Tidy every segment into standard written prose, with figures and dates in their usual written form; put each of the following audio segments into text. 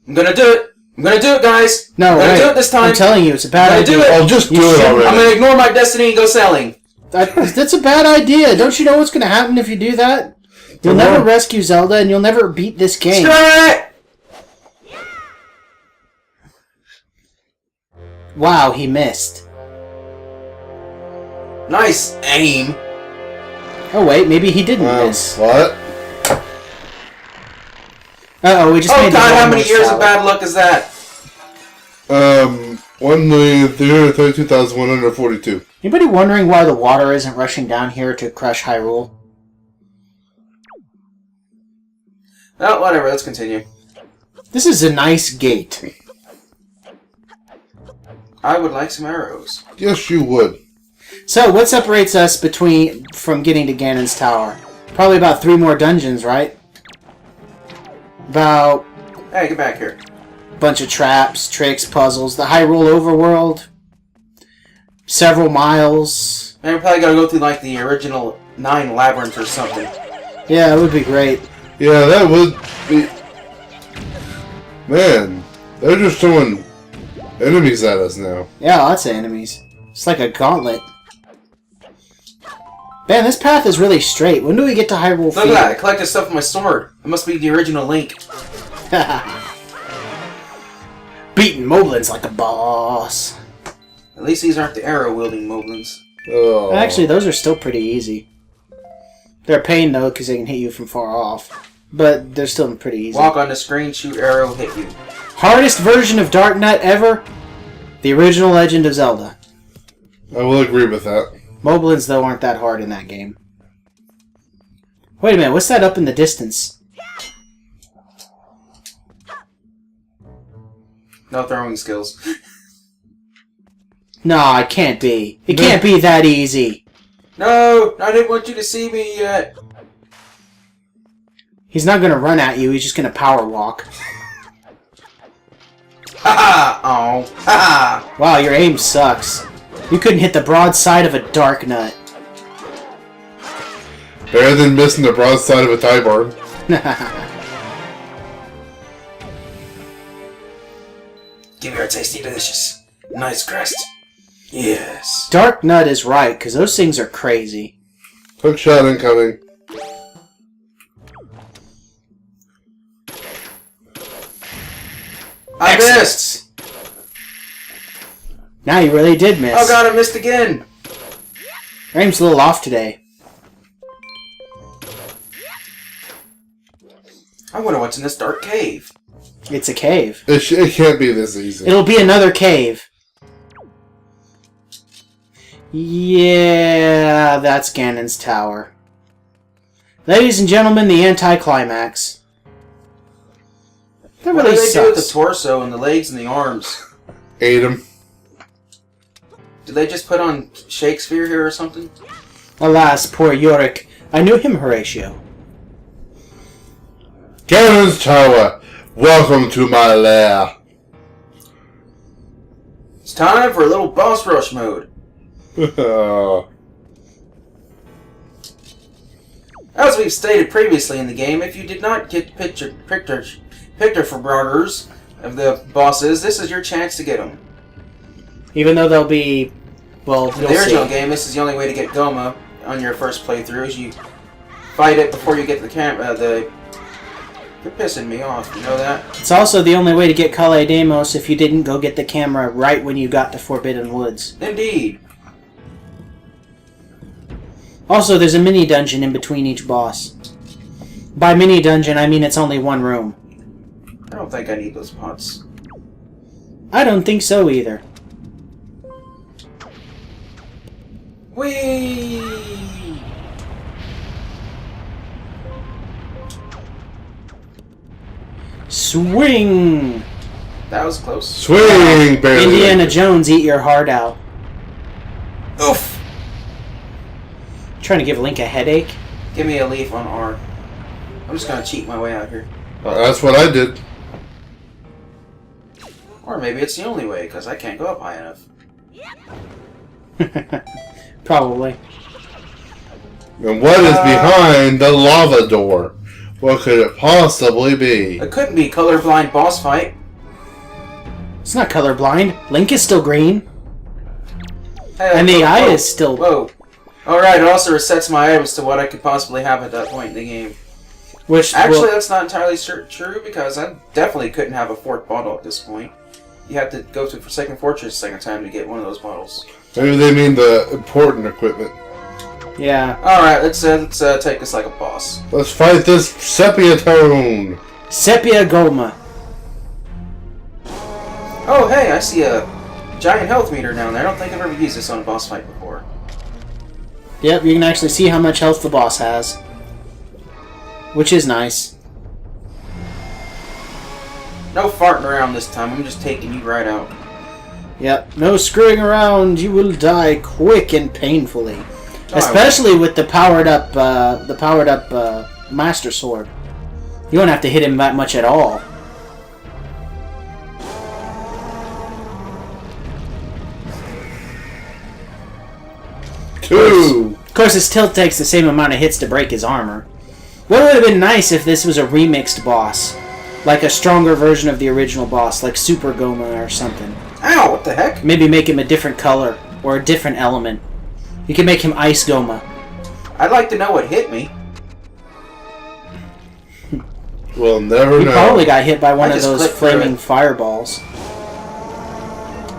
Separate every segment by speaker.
Speaker 1: I'm gonna do it. I'm gonna do it, guys.
Speaker 2: No,
Speaker 1: I'm gonna do it this time.
Speaker 2: I'm telling you, it's a bad idea.
Speaker 1: Do it.
Speaker 3: I'll just do it already.
Speaker 1: I'm gonna ignore my destiny and go sailing.
Speaker 2: That's a bad idea. Don't you know what's gonna happen if you do that? You'll never rescue Zelda, and you'll never beat this game.
Speaker 1: Screw it!
Speaker 2: Wow, he missed.
Speaker 1: Nice aim.
Speaker 2: Oh wait, maybe he didn't miss.
Speaker 3: What?
Speaker 2: Uh-oh, we just made
Speaker 1: Oh god, how many
Speaker 2: more
Speaker 1: years
Speaker 2: salad.
Speaker 1: of bad luck is that?
Speaker 3: 1,332,142.
Speaker 2: Anybody wondering why the water isn't rushing down here to crush Hyrule?
Speaker 1: Oh, whatever, let's continue.
Speaker 2: This is a nice gate.
Speaker 1: I would like some arrows.
Speaker 3: Yes, you would.
Speaker 2: So, what separates us from getting to Ganon's Tower? Probably about 3 more dungeons, right? About
Speaker 1: Hey, get back here.
Speaker 2: a bunch of traps, tricks, puzzles, the Hyrule overworld, several miles.
Speaker 1: Man, we're probably gotta go through like the original 9 labyrinths or something.
Speaker 2: Yeah, it would be great.
Speaker 3: Yeah, that would be... Man, they're just throwing enemies at us now.
Speaker 2: Yeah, lots of enemies. It's like a gauntlet. Man, this path is really straight. When do we get to Hyrule
Speaker 1: Look at that, I collected stuff with my sword. It must be the original Link.
Speaker 2: Beating Moblins like a boss.
Speaker 1: At least these aren't the arrow-wielding moblins.
Speaker 3: Oh.
Speaker 2: Actually, those are still pretty easy. They're a pain, though, because they can hit you from far off. But they're still pretty easy.
Speaker 1: Walk on the screen, shoot arrow, hit you.
Speaker 2: Hardest version of Dark Knight ever? The original Legend of Zelda.
Speaker 3: I will agree with that.
Speaker 2: Moblins, though, aren't that hard in that game. Wait a minute, what's that up in the distance?
Speaker 1: No throwing skills.
Speaker 2: Nah, it can't be. It can't be that easy.
Speaker 1: No, I didn't want you to see me yet.
Speaker 2: He's not gonna run at you, he's just gonna power walk.
Speaker 1: Ha oh, ha
Speaker 2: Wow, your aim sucks. You couldn't hit the broadside of a dark nut.
Speaker 3: Better than missing the broadside of a tie bar.
Speaker 1: Give me your tasty delicious. Nice crust. Yes.
Speaker 2: Dark nut is right, because those things are crazy.
Speaker 3: Hook shot incoming.
Speaker 1: I missed!
Speaker 2: Now you really did miss.
Speaker 1: Oh god, I missed again!
Speaker 2: Your aim's a little off today.
Speaker 1: I wonder what's in this dark cave.
Speaker 2: It's a cave.
Speaker 3: It can't be this easy.
Speaker 2: It'll be another cave. Yeah, that's Ganon's Tower. Ladies and gentlemen, the anticlimax. That
Speaker 1: What
Speaker 2: really
Speaker 1: do they do with the
Speaker 2: sucks.
Speaker 1: torso and the legs and the arms?
Speaker 3: Ate him.
Speaker 1: Did they just put on Shakespeare here or something?
Speaker 2: Alas, poor Yorick. I knew him, Horatio.
Speaker 3: Ganon's Tower. Welcome to my lair.
Speaker 1: It's time for a little boss rush mode. As we've stated previously in the game, if you did not get picture for burgers of the bosses, this is your chance to get them.
Speaker 2: Even though they'll be... Well,
Speaker 1: In
Speaker 2: you'll
Speaker 1: the original
Speaker 2: see.
Speaker 1: game, this is the only way to get Goma on your first playthrough, is you fight it before you get the camera. You're pissing me off, you know that?
Speaker 2: It's also the only way to get Kale Demos if you didn't go get the camera right when you got to Forbidden Woods.
Speaker 1: Indeed.
Speaker 2: Also, there's a mini-dungeon in between each boss. By mini-dungeon, I mean it's only one room.
Speaker 1: I don't think I need those pots.
Speaker 2: I don't think so either.
Speaker 1: Whee!
Speaker 2: Swing!
Speaker 1: That was close.
Speaker 3: Swing, barely.
Speaker 2: Indiana Jones, eat your heart out.
Speaker 1: Oof!
Speaker 2: Trying to give Link a headache?
Speaker 1: Give me a leaf on R. I'm just gonna cheat my way out here.
Speaker 3: That's what I did.
Speaker 1: Or maybe it's the only way, because I can't go up high enough.
Speaker 2: Probably.
Speaker 3: And what is behind the lava door? What could it possibly be?
Speaker 1: It couldn't be colorblind boss fight.
Speaker 2: It's not colorblind. Link is still green.
Speaker 1: Hey,
Speaker 2: And the eye is still...
Speaker 1: Whoa. Alright, it also resets my items to what I could possibly have at that point in the game.
Speaker 2: Which
Speaker 1: Actually, that's not entirely true, because I definitely couldn't have a fourth bottle at this point. You have to go to Forsaken Fortress a second time to get one of those bottles.
Speaker 3: Maybe they mean the important equipment.
Speaker 2: Yeah.
Speaker 1: Alright, let's take this like a boss.
Speaker 3: Let's fight this sepia tone.
Speaker 2: Sepia Goma.
Speaker 1: Oh, hey, I see a giant health meter down there. I don't think I've ever used this on a boss fight before.
Speaker 2: Yep, you can actually see how much health the boss has. Which is nice.
Speaker 1: No farting around this time. I'm just taking you right out.
Speaker 2: Yep, no screwing around. You will die quick and painfully. Especially with the powered up Master Sword. You don't have to hit him that much at all.
Speaker 3: Two.
Speaker 2: Of course, it still takes the same amount of hits to break his armor. What would have been nice if this was a remixed boss? Like a stronger version of the original boss, like Super Goma or something.
Speaker 1: Ow, what the heck?
Speaker 2: Maybe make him a different color, or a different element. You can make him Ice Goma.
Speaker 1: I'd like to know what hit me.
Speaker 3: We'll never
Speaker 2: He
Speaker 3: know.
Speaker 2: probably got hit by one of
Speaker 1: just
Speaker 2: those
Speaker 1: clipped through
Speaker 2: flaming
Speaker 1: it.
Speaker 2: fireballs.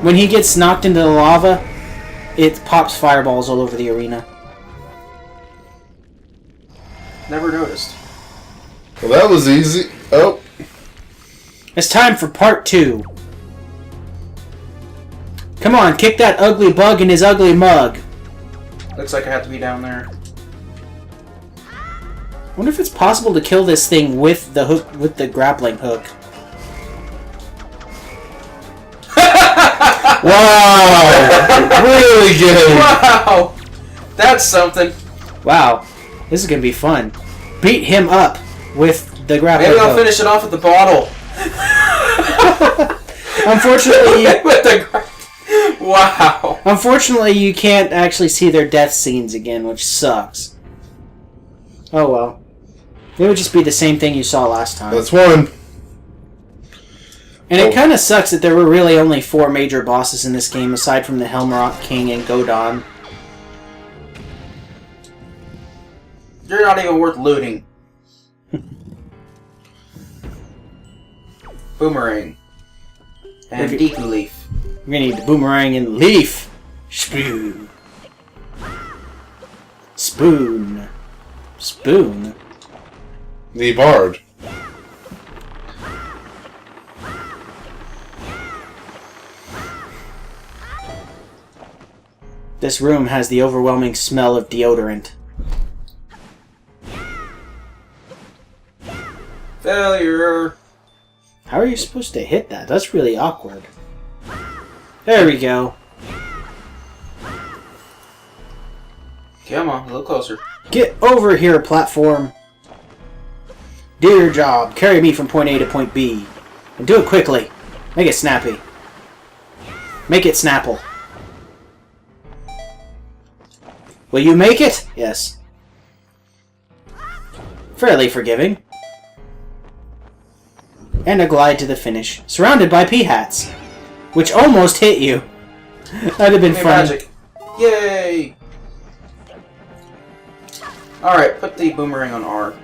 Speaker 2: When he gets knocked into the lava, it pops fireballs all over the arena.
Speaker 1: Never noticed.
Speaker 3: Well, that was easy. Oh.
Speaker 2: It's time for part 2. Come on, kick that ugly bug in his ugly mug.
Speaker 1: Looks like I have to be down there.
Speaker 2: I wonder if it's possible to kill this thing with the hook, with the grappling hook.
Speaker 3: Wow. Really good.
Speaker 1: Wow! That's something.
Speaker 2: Wow, this is gonna be fun. Beat him up with the grappling
Speaker 1: Maybe I'll
Speaker 2: hook.
Speaker 1: finish it off with the bottle.
Speaker 2: Unfortunately,
Speaker 1: With the wow.
Speaker 2: unfortunately, you can't actually see their death scenes again, which sucks. Oh well. It would just be the same thing you saw last time.
Speaker 3: That's one.
Speaker 2: And it kind of sucks that there were really only 4 major bosses in this game, aside from the Helmrock King and Godon.
Speaker 1: You're not even worth looting. Boomerang. And
Speaker 2: Okay.
Speaker 1: Deku Leaf.
Speaker 2: We're gonna need the boomerang and leaf. Spoon. Spoon. Spoon.
Speaker 3: The Bard.
Speaker 2: This room has the overwhelming smell of deodorant.
Speaker 1: Failure.
Speaker 2: How are you supposed to hit that? That's really awkward. There we go.
Speaker 1: Come on, a little closer.
Speaker 2: Get over here, platform. Do your job. Carry me from point A to point B. And do it quickly. Make it snappy. Make it Snapple. Will you make it? Yes. Fairly forgiving. And a glide to the finish. Surrounded by pea-hats. Which almost hit you. That'd have been
Speaker 1: Give me
Speaker 2: fun.
Speaker 1: magic. Yay! Alright, put the boomerang on R.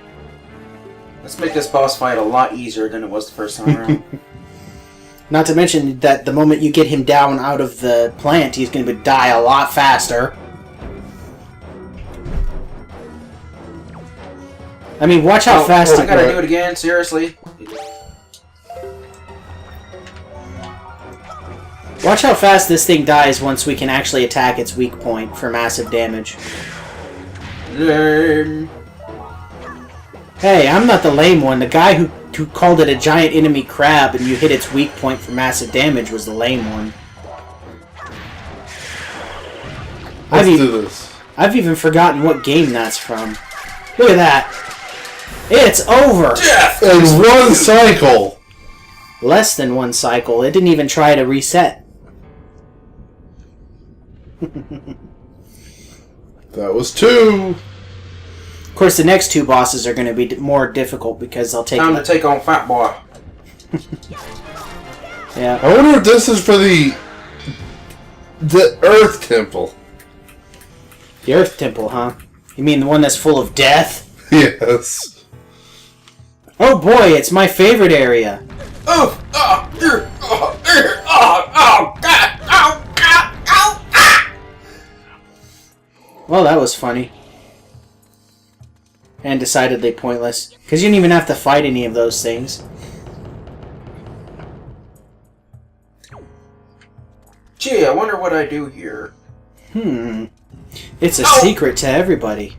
Speaker 1: Let's make this boss fight a lot easier than it was the first time around.
Speaker 2: Not to mention that the moment you get him down out of the plant, he's going to die a lot faster. I mean, watch how fast
Speaker 1: I
Speaker 2: he
Speaker 1: gotta do it again, seriously.
Speaker 2: Watch how fast this thing dies once we can actually attack its weak point for massive damage.
Speaker 1: Lame.
Speaker 2: Hey, I'm not the lame one. The guy who called it a giant enemy crab and you hit its weak point for massive damage was the lame one.
Speaker 3: Let's do this.
Speaker 2: I've even forgotten what game that's from. Look at that. It's over!
Speaker 1: Death!
Speaker 3: In one cycle.
Speaker 2: Less than one cycle. It didn't even try to reset.
Speaker 3: That was 2.
Speaker 2: Of course, the next two bosses are going to be more difficult because they'll take...
Speaker 1: Time to take on Fat Boy.
Speaker 2: Yeah.
Speaker 3: I wonder if this is for the Earth Temple.
Speaker 2: The Earth Temple, huh? You mean the one that's full of death?
Speaker 3: Yes.
Speaker 2: Oh boy, it's my favorite area.
Speaker 1: Oh, God, oh, God, ah!
Speaker 2: Well, that was funny. And decidedly pointless. Because you didn't even have to fight any of those things.
Speaker 1: Gee, I wonder what I do here.
Speaker 2: It's a secret to everybody.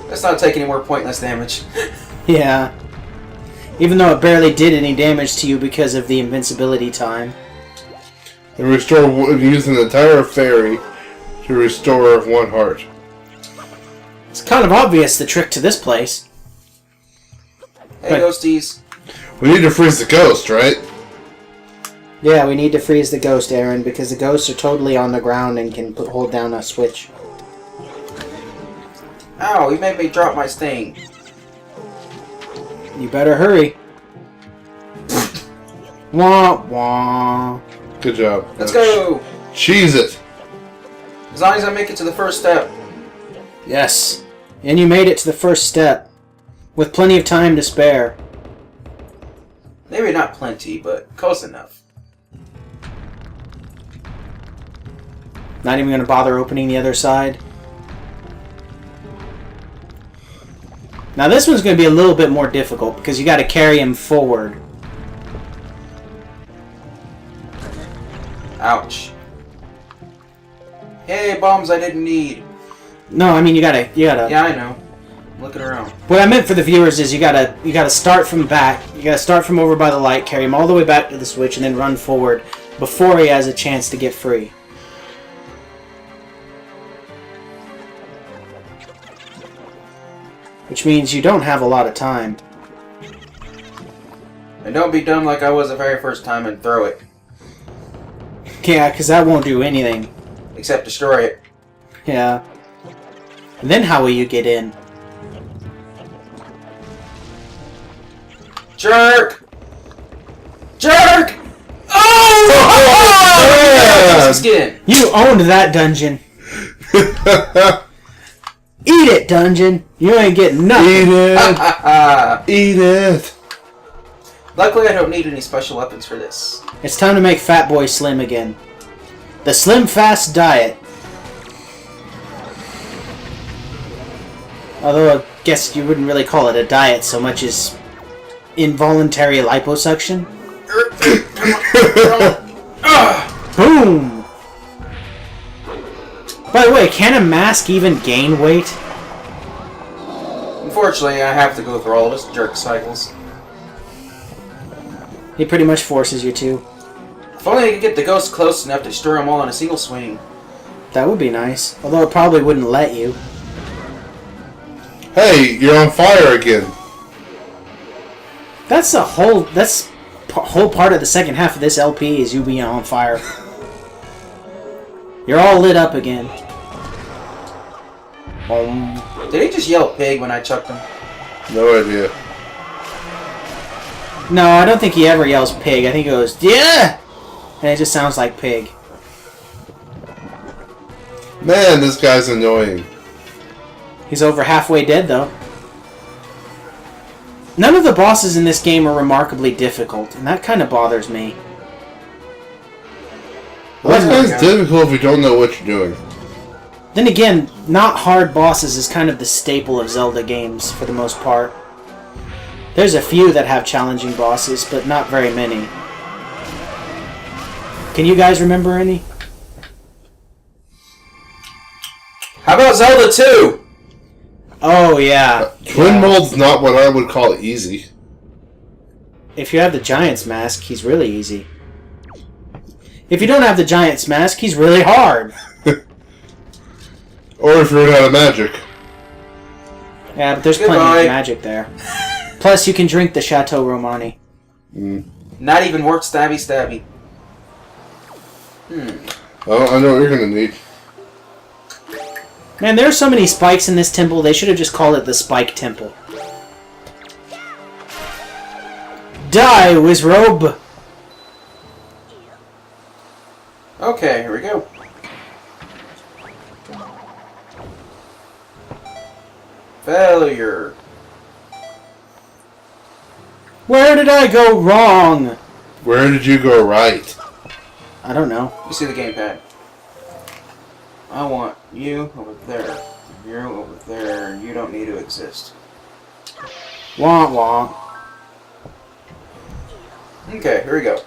Speaker 1: Let's not take any more pointless damage.
Speaker 2: Yeah. Even though it barely did any damage to you because of the invincibility time.
Speaker 3: And use an entire fairy to restore 1 heart.
Speaker 2: It's kind of obvious the trick to this place.
Speaker 1: Hey, ghosties.
Speaker 3: We need to freeze the ghost, right?
Speaker 2: Yeah, we need to freeze the ghost, Aaron, because the ghosts are totally on the ground and can hold down a switch.
Speaker 1: Ow, he made me drop my sting.
Speaker 2: You better hurry. Wah, wah.
Speaker 3: Good job.
Speaker 1: Let's go!
Speaker 3: Cheese it!
Speaker 1: As long as I make it to the first step.
Speaker 2: Yes. And you made it to the first step. With plenty of time to spare.
Speaker 1: Maybe not plenty, but close enough.
Speaker 2: Not even going to bother opening the other side. Now this one's going to be a little bit more difficult because you got to carry him forward.
Speaker 1: Ouch. Hey, bombs I didn't need.
Speaker 2: No, I mean you gotta.
Speaker 1: Yeah, I know. I'm looking around.
Speaker 2: What I meant for the viewers is you gotta start from back. You gotta start from over by the light, carry him all the way back to the switch, and then run forward before he has a chance to get free. Which means you don't have a lot of time.
Speaker 1: And don't be dumb like I was the very first time and throw it.
Speaker 2: Yeah, because that won't do anything.
Speaker 1: Except destroy it.
Speaker 2: Yeah. And then how will you get in?
Speaker 1: Jerk! Jerk! Oh! Skin.
Speaker 2: You owned that dungeon. Eat it, dungeon. You ain't getting nothing.
Speaker 3: Eat it! Eat it!
Speaker 1: Luckily, I don't need any special weapons for this.
Speaker 2: It's time to make Fat Boy slim again. The Slim Fast Diet. Although I guess you wouldn't really call it a diet so much as involuntary liposuction. Boom! By the way, can a mask even gain weight?
Speaker 1: Unfortunately, I have to go through all of his jerk cycles.
Speaker 2: He pretty much forces you to.
Speaker 1: If only I could get the ghost close enough to destroy them all in a single swing.
Speaker 2: That would be nice. Although it probably wouldn't let you.
Speaker 3: Hey, you're on fire again.
Speaker 2: That's the whole. That's whole part of the second half of this LP is you being on fire. You're all lit up again.
Speaker 1: Did he just yell pig when I chucked him?
Speaker 3: No idea.
Speaker 2: No, I don't think he ever yells pig. I think he goes, yeah! And it just sounds like pig.
Speaker 3: Man, this guy's annoying.
Speaker 2: He's over halfway dead, though. None of the bosses in this game are remarkably difficult, and that kind of bothers me.
Speaker 3: Well, this guy's difficult if you don't know what you're doing.
Speaker 2: Then again, not hard bosses is kind of the staple of Zelda games, for the most part. There's a few that have challenging bosses, but not very many. Can you guys remember any?
Speaker 1: How about Zelda 2?
Speaker 2: Oh, yeah.
Speaker 3: Twin Mold's not what I would call easy.
Speaker 2: If you have the Giant's Mask, he's really easy. If you don't have the Giant's Mask, he's really hard.
Speaker 3: Or if you're out of magic.
Speaker 2: Yeah, but there's plenty of magic there. Plus, you can drink the Chateau Romani.
Speaker 1: Not even work stabby stabby.
Speaker 3: Oh, I know what you're gonna need.
Speaker 2: Man, there are so many spikes in this temple, they should have just called it the Spike Temple. Die, Wizrobe!
Speaker 1: Okay, here we go. Failure.
Speaker 2: Where did I go wrong?
Speaker 3: Where did you go right?
Speaker 2: I don't know.
Speaker 1: You see the gamepad. I want you over there. You over there. You don't need to exist.
Speaker 2: Womp womp.
Speaker 1: Okay, here we go.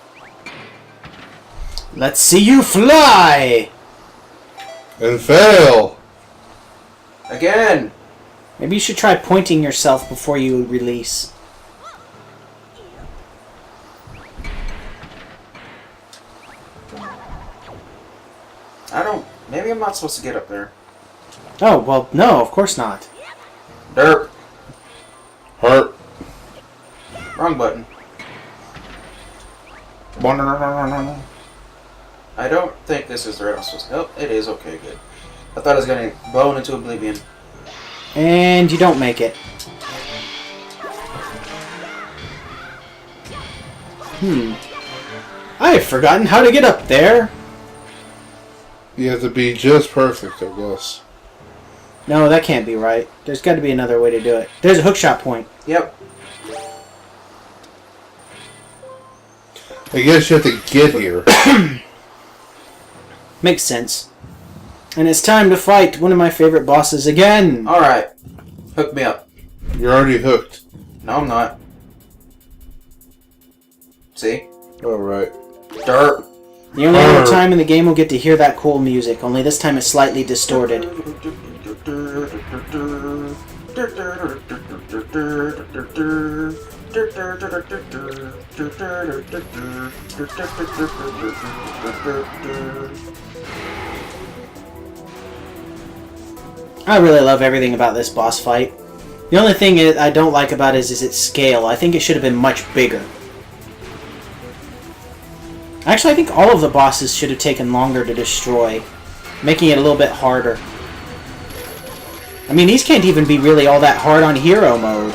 Speaker 2: Let's see you fly!
Speaker 3: And fail!
Speaker 1: Again!
Speaker 2: Maybe you should try pointing yourself before you release.
Speaker 1: I don't... Maybe I'm not supposed to get up there.
Speaker 2: Oh, well, no, of course not.
Speaker 1: Derp.
Speaker 3: Heart.
Speaker 1: Wrong button. I don't think this is the right one. Oh, it is. Okay, good. I thought it was going to blow into oblivion.
Speaker 2: And you don't make it. I've forgotten how to get up there.
Speaker 3: You have to be just perfect, I guess.
Speaker 2: No, that can't be right. There's got to be another way to do it. There's a hookshot point.
Speaker 1: Yep.
Speaker 3: I guess you have to get here.
Speaker 2: Makes sense. And it's time to fight one of my favorite bosses again.
Speaker 1: Alright. Hook me up.
Speaker 3: You're already hooked.
Speaker 1: No, I'm not. See?
Speaker 3: Alright.
Speaker 1: Derp.
Speaker 2: The only other time in the game we'll get to hear that cool music, only this time it's slightly distorted. I really love everything about this boss fight. The only thing I don't like about it is its scale. I think it should have been much bigger. Actually, I think all of the bosses should have taken longer to destroy, making it a little bit harder. I mean, these can't even be really all that hard on hero mode.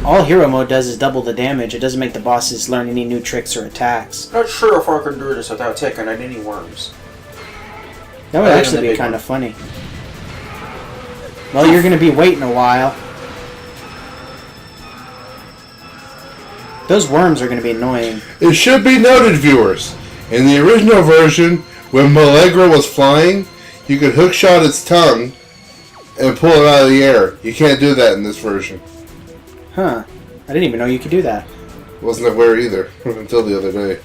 Speaker 2: All hero mode does is double the damage. It doesn't make the bosses learn any new tricks or attacks.
Speaker 1: Not sure if I can do this without taking out any worms.
Speaker 2: That would actually be kind of funny. Well, you're going to be waiting a while. Those worms are going to be annoying.
Speaker 3: It should be noted, viewers, in the original version, when Melegra was flying, you could hookshot its tongue and pull it out of the air. You can't do that in this version.
Speaker 2: Huh. I didn't even know you could do that.
Speaker 3: Wasn't aware either, until the other day.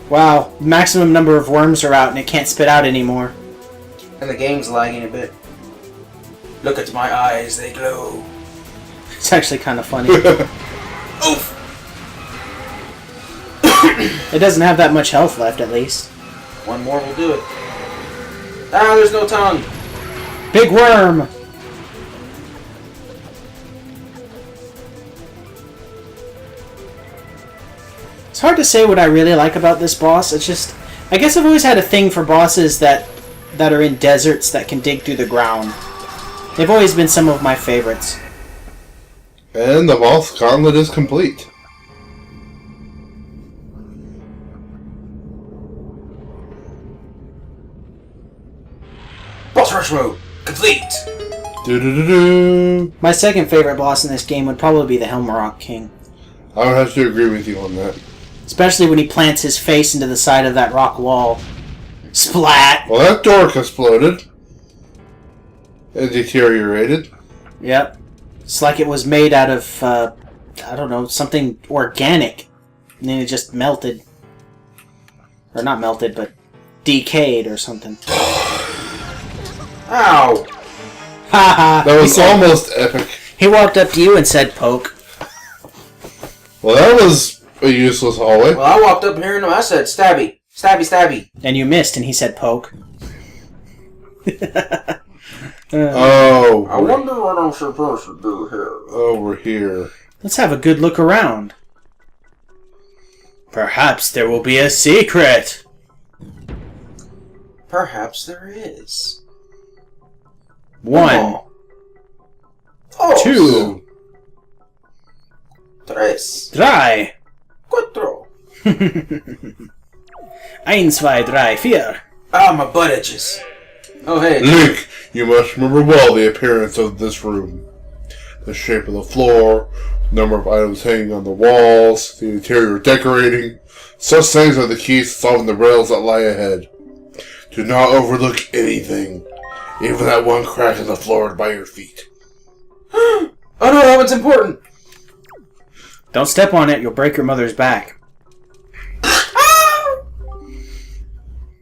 Speaker 2: Wow, maximum number of worms are out and it can't spit out anymore.
Speaker 1: And the game's lagging a bit. Look at my eyes, they glow.
Speaker 2: It's actually kind of funny.
Speaker 1: Oof!
Speaker 2: It doesn't have that much health left, at least.
Speaker 1: One more will do it. Ah, there's no tongue!
Speaker 2: Big worm! It's hard to say what I really like about this boss. It's just... I guess I've always had a thing for bosses that are in deserts that can dig through the ground. They've always been some of my favorites.
Speaker 3: And the boss gauntlet is complete.
Speaker 1: Boss rush mode complete!
Speaker 3: Do-do-do-do.
Speaker 2: My second favorite boss in this game would probably be the Helmarok King.
Speaker 3: I would have to agree with you on that.
Speaker 2: Especially when he plants his face into the side of that rock wall. Splat!
Speaker 3: Well, that door exploded. It deteriorated.
Speaker 2: Yep. It's like it was made out of, I don't know, something organic. And then it just melted. Or not melted, but decayed or something.
Speaker 1: Ow!
Speaker 2: Haha!
Speaker 3: That was almost epic.
Speaker 2: He walked up to you and said, "Poke."
Speaker 3: Well, that was a useless hallway.
Speaker 1: Well, I walked up here and I said, stabby. Stabby, stabby.
Speaker 2: And you missed, and he said, "Poke."
Speaker 3: Oh.
Speaker 1: I wonder what I'm supposed to do here.
Speaker 3: Oh, we're here.
Speaker 2: Let's have a good look around. Perhaps there will be a secret.
Speaker 1: Perhaps there is.
Speaker 2: 1,
Speaker 1: Dos,
Speaker 2: 2,
Speaker 1: tres,
Speaker 2: 3.
Speaker 1: cuatro.
Speaker 2: 1, 2, 3, 4.
Speaker 1: Ah, my butt itches. Oh, hey.
Speaker 3: Link, you must remember well the appearance of this room. The shape of the floor, number of items hanging on the walls, the interior decorating. Such things are the keys to solving the riddles that lie ahead. Do not overlook anything, even that one crack in the floor by your feet.
Speaker 1: Oh no, that one's important.
Speaker 2: Don't step on it, you'll break your mother's back.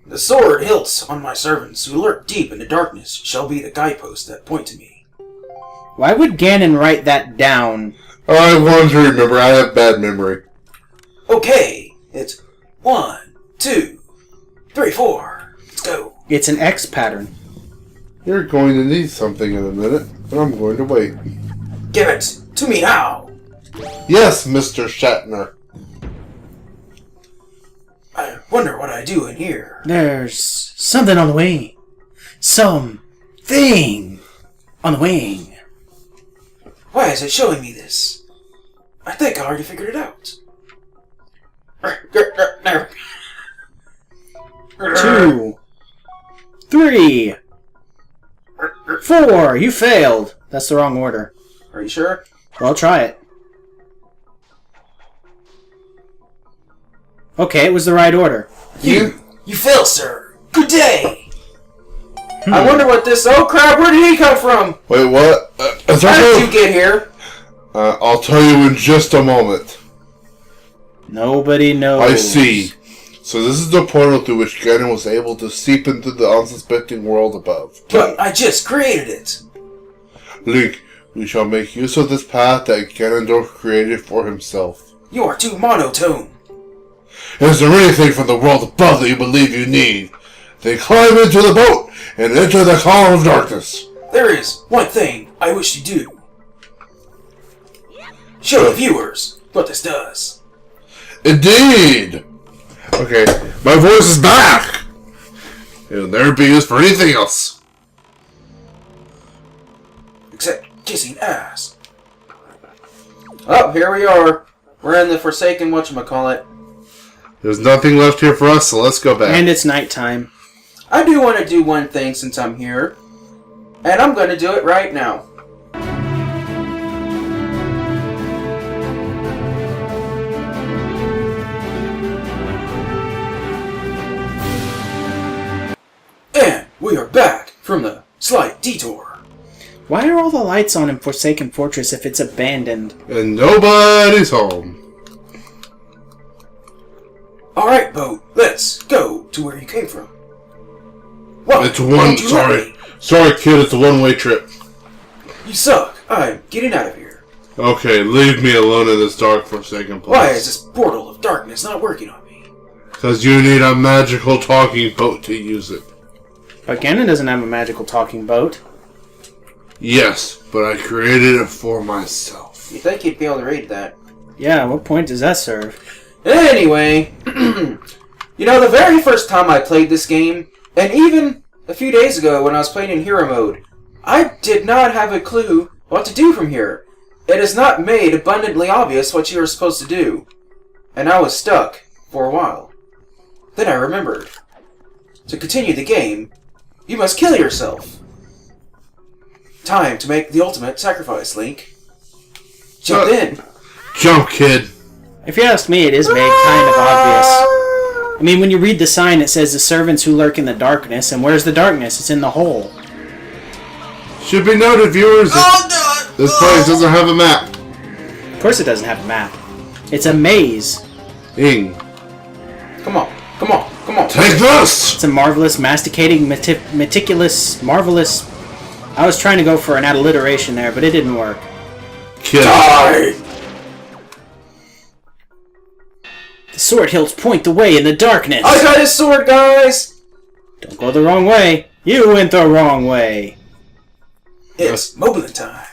Speaker 1: The sword hilts on my servants who lurk deep in the darkness shall be the guideposts that point to me.
Speaker 2: Why would Ganon write that down?
Speaker 3: I want to remember, I have bad memory.
Speaker 1: Okay, it's 1, 2, 3, 4. Let's go.
Speaker 2: It's an X pattern.
Speaker 3: You're going to need something in a minute, but I'm going to wait.
Speaker 1: Give it to me now.
Speaker 3: Yes, Mr. Shatner.
Speaker 1: I wonder what I do in here.
Speaker 2: There's something on the wing. Something on the wing.
Speaker 1: Why is it showing me this? I think I already figured it out.
Speaker 2: 2, 3, 4. You failed. That's the wrong order.
Speaker 1: Are you sure?
Speaker 2: Well, try it. Okay, it was the right order.
Speaker 1: You failed, sir. Good day. I wonder what this... Oh, crap, where did he come from?
Speaker 3: Wait, what?
Speaker 1: How did you get here?
Speaker 3: I'll tell you in just a moment.
Speaker 2: Nobody knows.
Speaker 3: I see. So this is the portal through which Ganon was able to seep into the unsuspecting world above.
Speaker 1: But I just created it.
Speaker 3: Link, we shall make use of this path that Ganondorf created for himself.
Speaker 1: You are too monotone.
Speaker 3: Is there anything from the world above that you believe you need? Then climb into the boat and enter the column of darkness.
Speaker 1: There is one thing I wish to do. Show the viewers what this does.
Speaker 3: Indeed! Okay, my voice is back! It'll never be used for anything else.
Speaker 1: Except kissing ass. Oh, here we are. We're in the Forsaken whatchamacallit.
Speaker 3: There's nothing left here for us, so let's go back.
Speaker 2: And it's nighttime.
Speaker 1: I do want to do one thing since I'm here. And I'm going to do it right now. And we are back from the slight detour.
Speaker 2: Why are all the lights on in Forsaken Fortress if it's abandoned?
Speaker 3: And nobody's home.
Speaker 1: Alright, boat, let's go to where you came from. Well,
Speaker 3: It's one... Sorry, kid, it's a one-way trip.
Speaker 1: You suck. I'm getting out of here.
Speaker 3: Okay, leave me alone in this dark, forsaken place.
Speaker 1: Why is this portal of darkness not working on me?
Speaker 3: Because you need a magical talking boat to use it.
Speaker 2: But Ganon doesn't have a magical talking boat.
Speaker 3: Yes, but I created it for myself.
Speaker 1: You think you'd be able to read that?
Speaker 2: Yeah, what point does that serve?
Speaker 1: Anyway, you know, the very first time I played this game, and even a few days ago when I was playing in Hero Mode, I did not have a clue what to do from here. It is not made abundantly obvious what you are supposed to do. And I was stuck for a while. Then I remembered. To continue the game, you must kill yourself. Time to make the ultimate sacrifice, Link. Jump in.
Speaker 3: Jump, kid.
Speaker 2: If you ask me, it is made kind of obvious. I mean, when you read the sign, it says the servants who lurk in the darkness, and where's the darkness? It's in the hole.
Speaker 3: Should be noted, viewers, that this place doesn't have a map.
Speaker 2: Of course it doesn't have a map. It's a maze.
Speaker 3: Ing.
Speaker 1: Come on, come on, come on.
Speaker 3: Take this!
Speaker 2: It's a marvelous, masticating, meticulous, marvelous... I was trying to go for an alliteration there, but it didn't work.
Speaker 3: Kid.
Speaker 1: Die!
Speaker 2: The sword hilts point the way in the darkness.
Speaker 1: I got his sword, guys!
Speaker 2: Don't go the wrong way. You went the wrong way.
Speaker 1: It's Moblin time.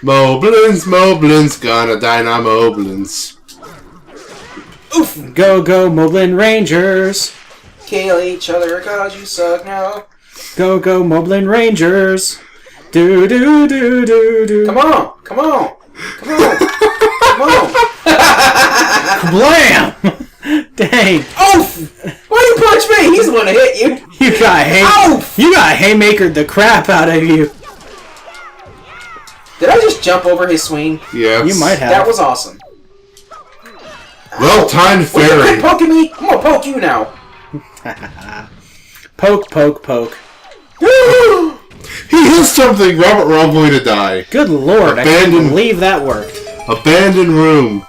Speaker 3: Moblins, gonna dynamo-blins.
Speaker 1: Oof!
Speaker 2: Go, go, Moblin Rangers!
Speaker 1: Kill each other cause you suck now.
Speaker 2: Go, go, Moblin Rangers! Do, do, do, do, do.
Speaker 1: Come on! Come on! Come on! Come on!
Speaker 2: Blam! Dang!
Speaker 1: Oof! Why you punch me? He's the one that hit you.
Speaker 2: You got haymakered the crap out of you.
Speaker 1: Did I just jump over his swing?
Speaker 3: Yes.
Speaker 2: You might have.
Speaker 1: That was awesome.
Speaker 3: Well-timed
Speaker 1: Will you
Speaker 3: fairy.
Speaker 1: quit poking me? I'm gonna poke you now.
Speaker 2: Poke, poke, poke.
Speaker 3: He hit something. Robert, we're all going to die.
Speaker 2: Good lord, I can't believe that worked.
Speaker 3: Abandoned room.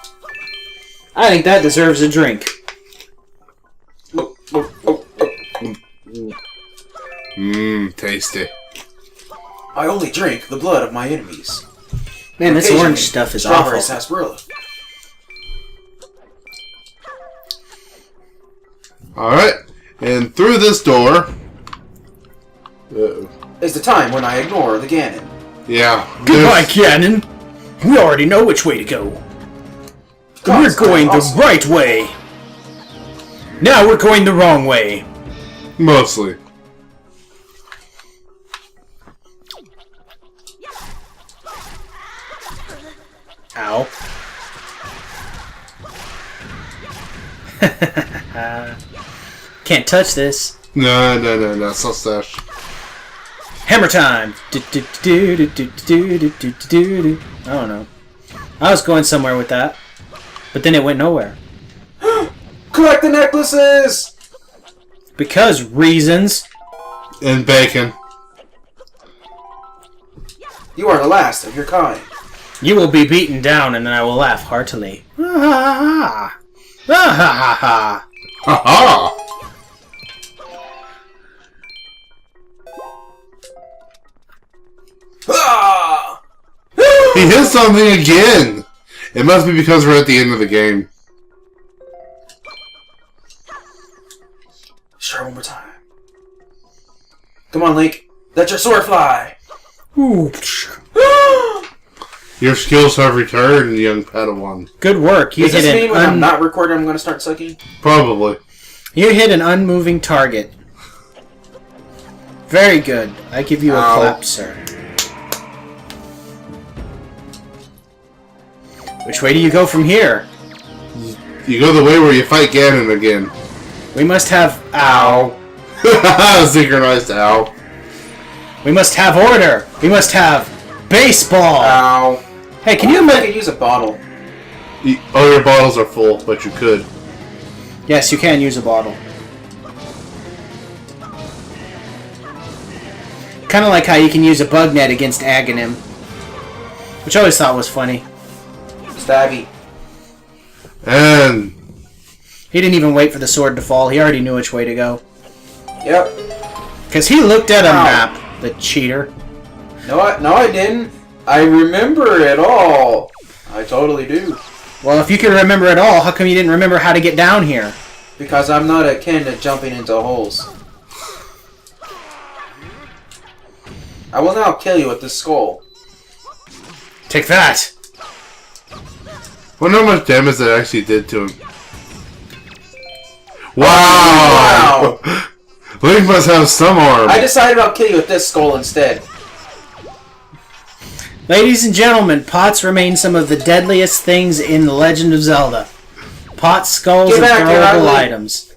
Speaker 2: I think that deserves a drink.
Speaker 3: Mmm, tasty.
Speaker 1: I only drink the blood of my enemies.
Speaker 2: Man, this
Speaker 1: Occasionally,
Speaker 2: orange stuff is
Speaker 1: strawberry
Speaker 2: awful.
Speaker 1: sarsaparilla.
Speaker 3: Alright, and through this door...
Speaker 1: Is the time when I ignore the Ganon.
Speaker 3: Yeah.
Speaker 2: Goodbye, Ganon. We already know which way to go. We're going the right way. Now we're going the wrong way.
Speaker 3: Mostly.
Speaker 2: Ow. Can't touch this.
Speaker 3: No, so stash.
Speaker 2: Hammer time! I don't know. I was going somewhere with that. But then it went nowhere.
Speaker 1: Collect the necklaces!
Speaker 2: Because reasons.
Speaker 3: And bacon.
Speaker 1: You are the last of your kind.
Speaker 2: You will be beaten down and then I will laugh heartily. Ah ha ha! Ah ha ha ha!
Speaker 3: Ha ha!
Speaker 1: Ah!
Speaker 3: He hit something again! It must be because we're at the end of the game.
Speaker 1: Let's try one more time. Come on, Link. Let your sword fly.
Speaker 2: Ooh.
Speaker 3: Your skills have returned, young Padawan.
Speaker 2: Good work. You
Speaker 1: Does
Speaker 2: hit
Speaker 1: this mean when I'm
Speaker 2: an
Speaker 1: not recording I'm going to start sucking?
Speaker 3: Probably.
Speaker 2: you hit an unmoving target. Very good. I give you a
Speaker 3: Ow.
Speaker 2: clap, sir. Which way do you go from here?
Speaker 3: You go the way where you fight Ganon again.
Speaker 2: We must have... Ow.
Speaker 3: Synchronized ow.
Speaker 2: We must have order. We must have baseball.
Speaker 1: Ow.
Speaker 2: Hey, can you
Speaker 1: I
Speaker 2: admit...
Speaker 1: could use a bottle.
Speaker 3: Oh, your bottles are full, but you could.
Speaker 2: Yes, you can use a bottle. Kind of like how you can use a bug net against Aghanim. Which I always thought was funny.
Speaker 1: Stabby.
Speaker 3: And...
Speaker 2: He didn't even wait for the sword to fall. He already knew which way to go.
Speaker 1: Yep.
Speaker 2: Because he looked at a
Speaker 1: Ow.
Speaker 2: map, the cheater.
Speaker 1: No, I didn't. I remember it all. I totally do.
Speaker 2: Well, if you can remember it all, how come you didn't remember how to get down here?
Speaker 1: Because I'm not akin to jumping into holes. I will now kill you with this skull.
Speaker 2: Take that!
Speaker 3: Wonder how much damage that actually did to him. Wow!
Speaker 1: Wow.
Speaker 3: Link must have some arm.
Speaker 1: I decided I'll kill you with this skull instead.
Speaker 2: Ladies and gentlemen, pots remain some of the deadliest things in The Legend of Zelda. Pots, skulls,
Speaker 1: Get
Speaker 2: and
Speaker 1: back here,
Speaker 2: throwable
Speaker 1: ugly.
Speaker 2: items.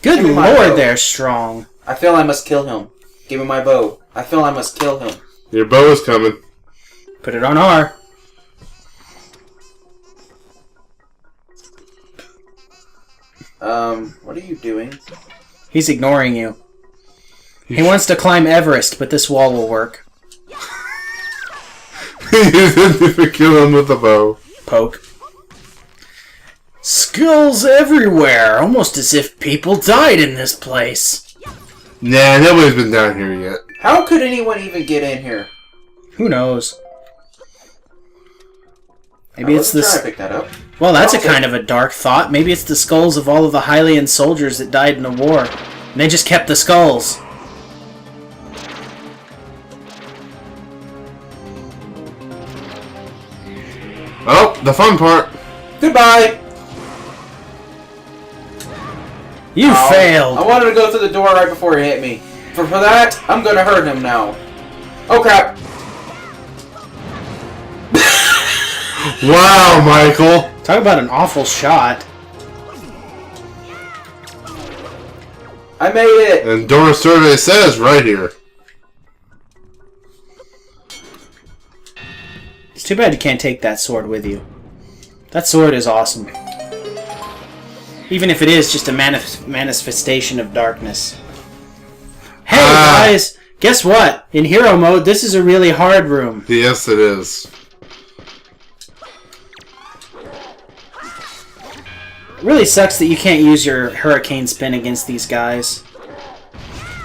Speaker 2: Good
Speaker 1: Give me my
Speaker 2: lord,
Speaker 1: bow.
Speaker 2: they're strong.
Speaker 1: I feel I must kill him. Give me my bow. I feel I must kill him.
Speaker 3: Your bow is coming.
Speaker 2: Put it on R.
Speaker 1: What are you doing?
Speaker 2: He's ignoring you. He wants to climb Everest, but this wall will work.
Speaker 3: You didn't even kill him with the bow.
Speaker 2: Poke. Skulls everywhere, almost as if people died in this place.
Speaker 3: Nah, nobody's been down here yet.
Speaker 1: How could anyone even get in here?
Speaker 2: Who knows? Maybe
Speaker 1: I
Speaker 2: it's
Speaker 1: wasn't trying to
Speaker 2: the...
Speaker 1: pick that up.
Speaker 2: Well, that's a kind of a dark thought. Maybe it's the skulls of all of the Hylian soldiers that died in the war. And they just kept the skulls.
Speaker 3: the fun part.
Speaker 1: Goodbye!
Speaker 2: You failed!
Speaker 1: I wanted to go through the door right before he hit me. For that, I'm gonna hurt him now. Oh crap!
Speaker 3: Wow, Michael!
Speaker 2: Talk about an awful shot.
Speaker 1: I made it!
Speaker 3: And Doris Survey says right here.
Speaker 2: It's too bad you can't take that sword with you. That sword is awesome. Even if it is just a manifestation of darkness. Hey guys! Guess what? In hero mode, this is a really hard room.
Speaker 3: Yes, it is.
Speaker 2: It really sucks that you can't use your hurricane spin against these guys.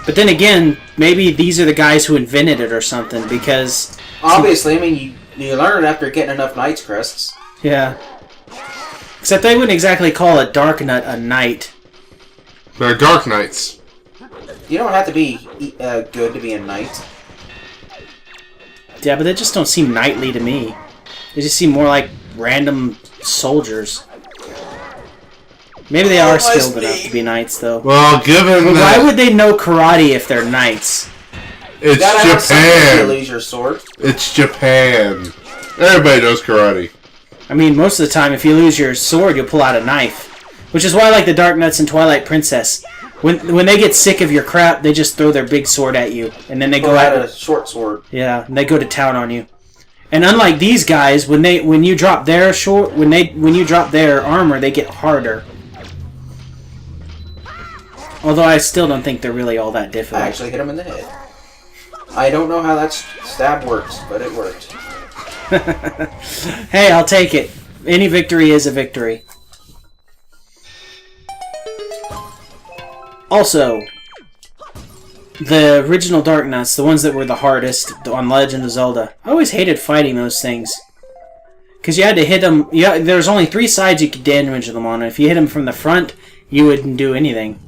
Speaker 2: But then again, maybe these are the guys who invented it or something, because...
Speaker 1: Obviously, I mean, you learn it after getting enough Knight's Crests.
Speaker 2: Yeah. Except they wouldn't exactly call a Dark Knight a knight.
Speaker 3: They're Dark Knights.
Speaker 1: You don't have to be good to be a knight.
Speaker 2: Yeah, but they just don't seem knightly to me. They just seem more like random soldiers. Maybe they are skilled enough to be knights, though.
Speaker 3: Well, given that...
Speaker 2: Why would they know karate if they're knights?
Speaker 3: It's
Speaker 1: Japan! You
Speaker 3: Japan!
Speaker 1: lose your sword.
Speaker 3: It's Japan! Everybody knows karate.
Speaker 2: I mean, most of the time, if you lose your sword, you'll pull out a knife. Which is why I like the Dark Knights and Twilight Princess. When they get sick of your crap, they just throw their big sword at you. And then they go
Speaker 1: at a short sword.
Speaker 2: Yeah, and they go to town on you. And unlike these guys, when you drop their armor, they get harder. Although I still don't think they're really all that difficult.
Speaker 1: I actually hit him in the head. I don't know how that stab works, but it worked.
Speaker 2: Hey, I'll take it. Any victory is a victory. Also, the original Dark Knights, the ones that were the hardest on Legend of Zelda, I always hated fighting those things. Because you had to hit them... there was only 3 sides you could damage them on, and if you hit them from the front, you wouldn't do anything.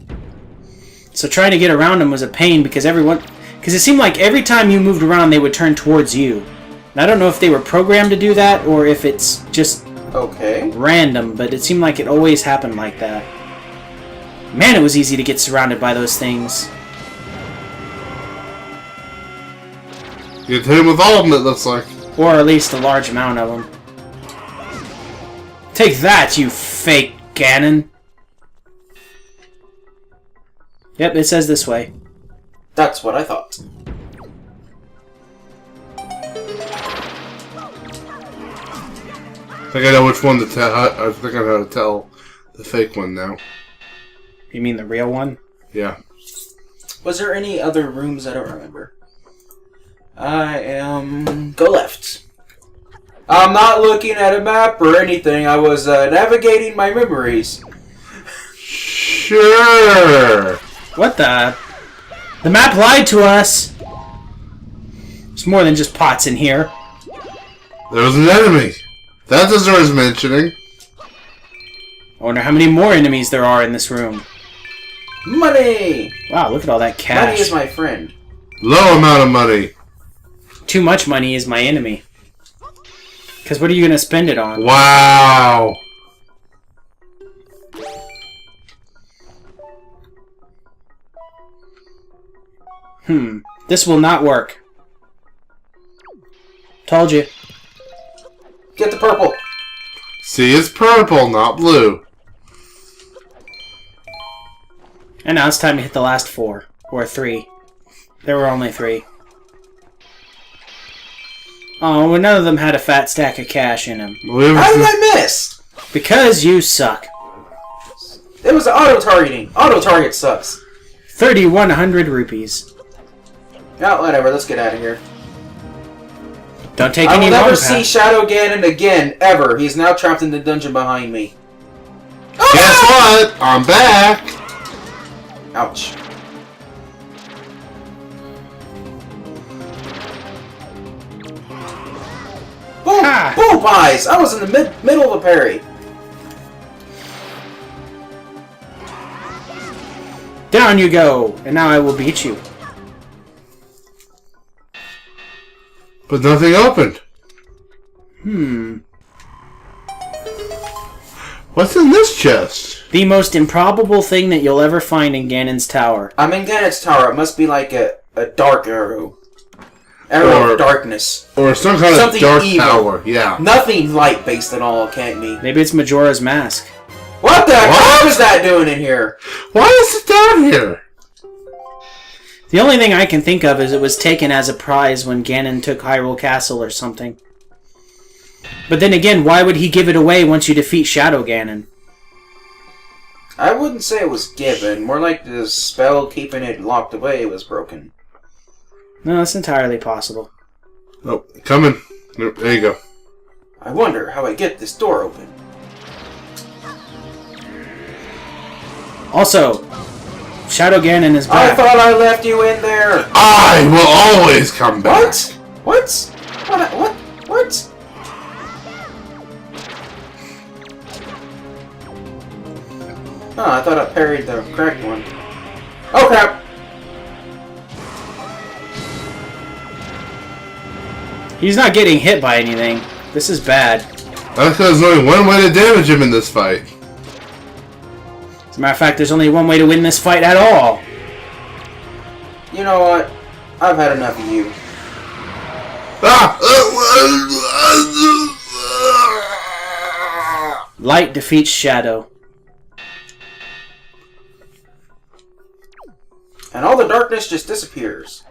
Speaker 2: So trying to get around them was a pain, because it seemed like every time you moved around, they would turn towards you. And I don't know if they were programmed to do that, or if it's just random, but it seemed like it always happened like that. Man, it was easy to get surrounded by those things.
Speaker 3: You hit him with all of them, it looks like.
Speaker 2: Or at least a large amount of them. Take that, you fake Ganon! Yep, it says this way.
Speaker 1: That's what I thought.
Speaker 3: I think I know which one to tell. I think I know how to tell the fake one now.
Speaker 2: You mean the real one?
Speaker 3: Yeah.
Speaker 1: Was there any other rooms? I don't remember. Go left. I'm not looking at a map or anything. I was navigating my memories.
Speaker 3: Sure.
Speaker 2: What the? The map lied to us! There's more than just pots in here.
Speaker 3: There's an enemy. That deserves mentioning.
Speaker 2: I wonder how many more enemies there are in this room.
Speaker 1: Money!
Speaker 2: Wow, look at all that cash.
Speaker 1: Money is my friend.
Speaker 3: Low amount of money.
Speaker 2: Too much money is my enemy. Because what are you going to spend it on?
Speaker 3: Wow.
Speaker 2: This will not work. Told you.
Speaker 1: Get the purple.
Speaker 3: See, it's purple, not blue.
Speaker 2: And now it's time to hit the last 4. Or 3. There were only 3. Oh, well, none of them had a fat stack of cash in them.
Speaker 1: How did I miss?
Speaker 2: Because you suck.
Speaker 1: It was auto-targeting. Auto-target sucks.
Speaker 2: 3,100 rupees.
Speaker 1: Yeah, whatever. Let's get out of here.
Speaker 2: Don't take
Speaker 1: I
Speaker 2: any
Speaker 1: will
Speaker 2: long
Speaker 1: never
Speaker 2: path.
Speaker 1: see Shadow Ganon again, ever. He is now trapped in the dungeon behind me.
Speaker 3: Guess what? I'm back.
Speaker 1: Ouch. Boom!
Speaker 2: Ha!
Speaker 1: Boom pies! I was in the middle of a parry.
Speaker 2: Down you go, and now I will beat you.
Speaker 3: But nothing opened. What's in this chest?
Speaker 2: The most improbable thing that you'll ever find in Ganon's tower.
Speaker 1: I'm in Ganon's tower. It must be like a dark arrow. Arrow of darkness.
Speaker 3: Or some kind
Speaker 1: Something
Speaker 3: of dark
Speaker 1: evil.
Speaker 3: power, yeah.
Speaker 1: Nothing light-based at all, can't be.
Speaker 2: Maybe it's Majora's Mask.
Speaker 1: What the heck is that doing in here?
Speaker 3: Why is it down here?
Speaker 2: The only thing I can think of is it was taken as a prize when Ganon took Hyrule Castle or something. But then again, why would he give it away once you defeat Shadow Ganon?
Speaker 1: I wouldn't say it was given. More like the spell keeping it locked away was broken.
Speaker 2: No, that's entirely possible.
Speaker 3: Oh, coming. There you go.
Speaker 1: I wonder how I get this door open.
Speaker 2: Also, Shadow Ganon is
Speaker 1: I
Speaker 2: back.
Speaker 1: thought I left you in there!
Speaker 3: I will always come back.
Speaker 1: What? What? Oh, I thought I parried the correct one. Oh crap!
Speaker 2: He's not getting hit by anything. This is bad.
Speaker 3: That's because there's only one way to damage him in this fight.
Speaker 2: As a matter of fact, there's only one way to win this fight at all.
Speaker 1: You know what? I've had enough of you.
Speaker 2: Light defeats Shadow.
Speaker 1: And all the darkness just disappears.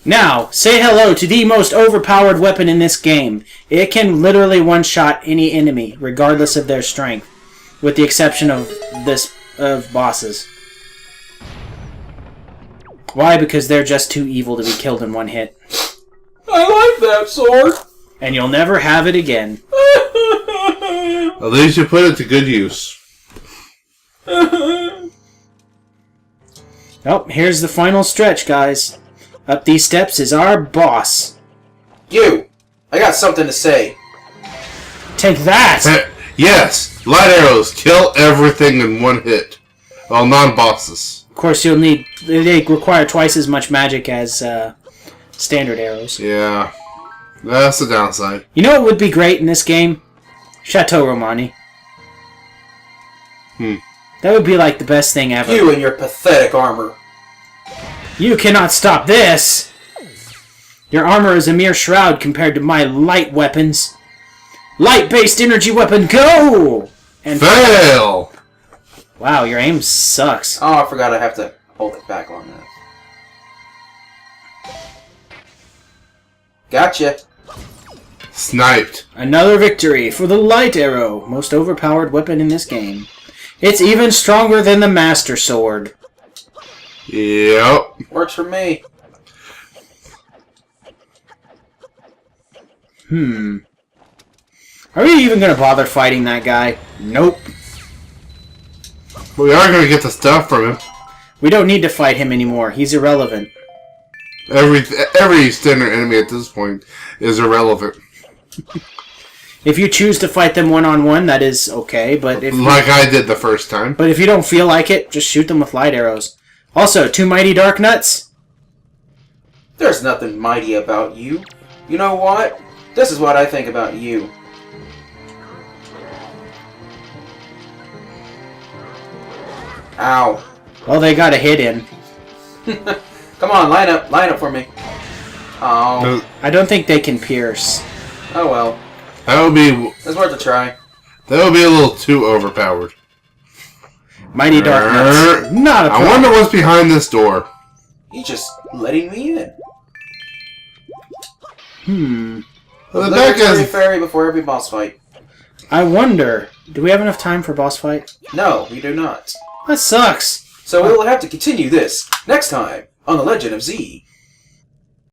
Speaker 2: Now, say hello to the most overpowered weapon in this game. It can literally one-shot any enemy, regardless of their strength, with the exception of bosses. Why? Because they're just too evil to be killed in one hit.
Speaker 1: I like that sword!
Speaker 2: And you'll never have it again.
Speaker 3: At least you put it to good use.
Speaker 2: Oh, here's the final stretch, guys. Up these steps is our boss.
Speaker 1: You! I got something to say.
Speaker 2: Take that!
Speaker 3: Yes! Light arrows kill everything in one hit. Well, non-bosses.
Speaker 2: Of course, you'll need... They require twice as much magic as standard arrows.
Speaker 3: Yeah. That's the downside.
Speaker 2: You know what would be great in this game? Chateau Romani. That would be like the best thing ever.
Speaker 1: You and your pathetic armor.
Speaker 2: You cannot stop this! Your armor is a mere shroud compared to my light weapons. Light-based energy weapon, go! And
Speaker 3: fail!
Speaker 2: Wow, your aim sucks.
Speaker 1: Oh, I forgot I have to hold it back long enough. Gotcha.
Speaker 3: Sniped.
Speaker 2: Another victory for the light arrow, most overpowered weapon in this game. It's even stronger than the Master Sword.
Speaker 3: Yep.
Speaker 1: Works for me.
Speaker 2: Are we even going to bother fighting that guy? Nope.
Speaker 3: We are going to get the stuff from him.
Speaker 2: We don't need to fight him anymore. He's irrelevant.
Speaker 3: Every standard enemy at this point is irrelevant.
Speaker 2: If you choose to fight them one-on-one, that is okay, but if
Speaker 3: like I did the first time.
Speaker 2: But if you don't feel like it, just shoot them with light arrows. Also, two mighty dark nuts.
Speaker 1: There's nothing mighty about you. You know what? This is what I think about you. Ow.
Speaker 2: Well, they got a hit in.
Speaker 1: Come on, line up for me. Oh.
Speaker 2: I don't think they can pierce.
Speaker 1: Oh well.
Speaker 3: That would be...
Speaker 1: It's worth a try.
Speaker 3: That would be a little too overpowered.
Speaker 2: Mighty dark nuts. Not a problem.
Speaker 3: I wonder what's behind this door.
Speaker 1: He's just letting me in.
Speaker 3: Well, the back
Speaker 1: Liberatory
Speaker 3: is...
Speaker 1: fairy before every boss fight.
Speaker 2: I wonder, do we have enough time for boss fight?
Speaker 1: No, we do not.
Speaker 2: That sucks.
Speaker 1: So we will have to continue this next time on The Legend of Z.